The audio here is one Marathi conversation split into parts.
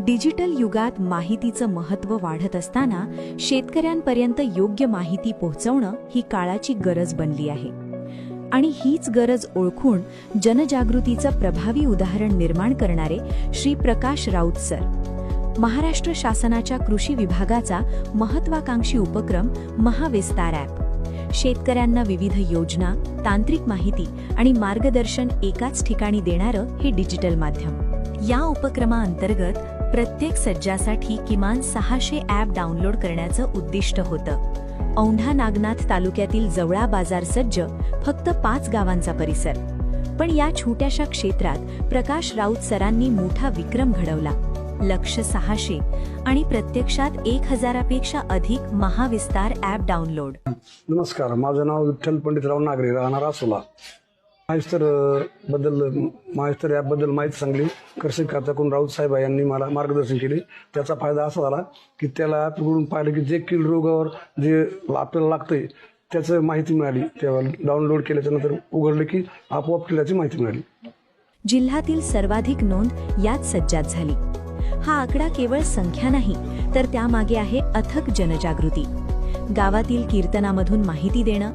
डिजिटल युगात माहितीचं महत्त्व वाढत असताना शेतकऱ्यांपर्यंत योग्य माहिती पोहोचवणं ही काळाची गरज बनली आहे. आणि हीच गरज ओळखून जनजागृतीचं प्रभावी उदाहरण निर्माण करणारे श्री प्रकाश राऊत सर, महाराष्ट्र शासनाच्या कृषी विभागाचा महत्त्वाकांक्षी उपक्रम महाविस्तार ॲप, शेतकऱ्यांना विविध योजना, तांत्रिक माहिती आणि मार्गदर्शन एकाच ठिकाणी देणारं हे डिजिटल माध्यम. या उपक्रमाअंतर्गत प्रत्येक सज्जासाठी किमान 600 ॲप डाउनलोड करण्याचं उद्दिष्ट होतं. औंढा नागनाथ तालुक्यातील जवळा बाजार सज्ज फक्त 5 गावांचा परिसर. पण या छोट्याशा क्षेत्रात प्रकाश राऊत सरांनी मोठा विक्रम घडवला. लक्ष्य 600 आणि प्रत्यक्षात 1000पेक्षा अधिक महाविस्तार ॲप डाउनलोड. नमस्कार, माझं नाव विठ्ठल पंडितराव नागरे, राहणार आसोला. महाविस्तार ॲपबद्दल माहिती सांगली कृषी खात्याकडून राऊत साहेब यांनी मला मार्गदर्शन केले. त्याचा फायदा असा झाला की त्याला ॲपकडून पाहिलं की जे कीड रोगावर जे आपल्याला लागतंय त्याचं माहिती मिळाली. तेव्हा डाउनलोड केल्याच्यानंतर उघडलं की आपोआप किल्ल्याची माहिती मिळाली. जिल्ह्यातील सर्वाधिक नोंद याच सज्जात झाली. हा आकडा केवळ संख्या नाही, तर त्यामागे आहे अथक जनजागृती. गावातील कीर्तनामधून माहिती देणं,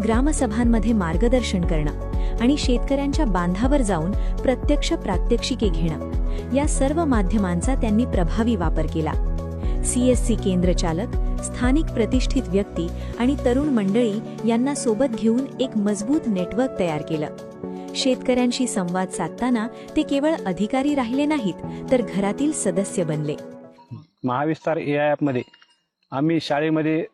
ग्रामसभांमध्ये मार्गदर्शन करणं आणि शेतकऱ्यांच्या बांधावर जाऊन प्रत्यक्ष प्रात्यक्षिके घेणं, या सर्व माध्यमांचा त्यांनी प्रभावी वापर केला. CSC केंद्रचालक, स्थानिक प्रतिष्ठित व्यक्ती आणि तरुण मंडळी यांना सोबत घेऊन एक मजबूत नेटवर्क तयार केलं. शेतकऱ्यांशी संवाद साधताना ते केवळ अधिकारी राहिले नाहीत, तर घरातील सदस्य बनले. महाविस्तार ॲपमध्ये आम्ही शाळेमध्ये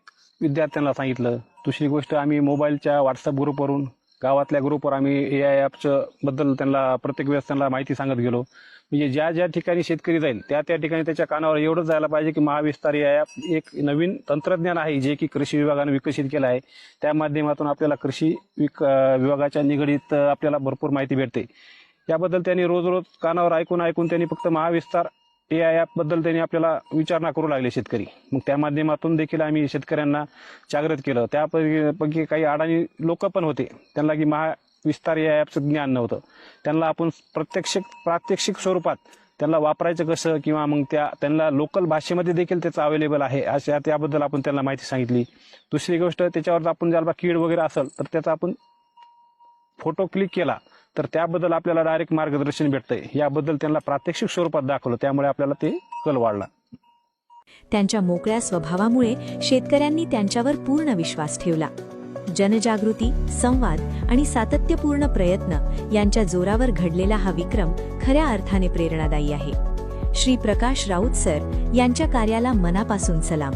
विद्यार्थ्यांना सांगितलं. दुसरी गोष्ट, आम्ही मोबाईलच्या व्हॉट्सअप ग्रुपवरून, गावातल्या ग्रुपवर आम्ही ॲपचं बद्दल त्यांना प्रत्येक वेळेस त्यांना माहिती सांगत गेलो. म्हणजे ज्या ज्या ठिकाणी शेतकरी जाईल त्या ठिकाणी त्याच्या कानावर एवढंच जायला पाहिजे की महाविस्तार ॲप एक नवीन तंत्रज्ञान आहे जे की कृषी विभागाने विकसित केलं आहे. त्या माध्यमातून आपल्याला कृषी विभागाच्या निगडीत आपल्याला भरपूर माहिती भेटते. याबद्दल त्यांनी रोज रोज कानावर ऐकून त्यांनी फक्त महाविस्तार ॲपबद्दल त्यांनी आपल्याला विचारणा करू लागले शेतकरी. मग त्या माध्यमातून देखील आम्ही शेतकऱ्यांना जागृत केलं. त्यापैकी काही अडाणी लोक पण होते, त्यांना की महाविस्तार या ॲपचं ज्ञान नव्हतं. त्यांना आपण प्रात्यक्षिक स्वरूपात त्यांना वापरायचं कसं, किंवा मग त्यांना लोकल भाषेमध्ये देखील त्याचं अवेलेबल आहे अशा त्याबद्दल आपण त्यांना माहिती सांगितली. दुसरी गोष्ट, त्याच्यावर आपण ज्याला कीड वगैरे असेल तर त्याचा आपण फोटो क्लिक केला तर त्याबद्दल आपल्याला डायरेक्ट मार्गदर्शन भेटतंय. याबद्दल त्यांना प्रात्यक्षिक स्वरूपात दाखवलं, त्यामुळे आपल्याला ते कल वाढला. त्यांच्या मोकळ्या स्वभावामुळे शेतकऱ्यांनी त्यांच्यावर पूर्ण विश्वास ठेवला. जनजागृती, संवाद आणि सातत्यपूर्ण प्रयत्न यांच्या जोरावर घडलेला हा विक्रम खऱ्या अर्थाने प्रेरणादायी आहे. श्री प्रकाश राऊत सर यांच्या कार्याला मनापासून सलाम.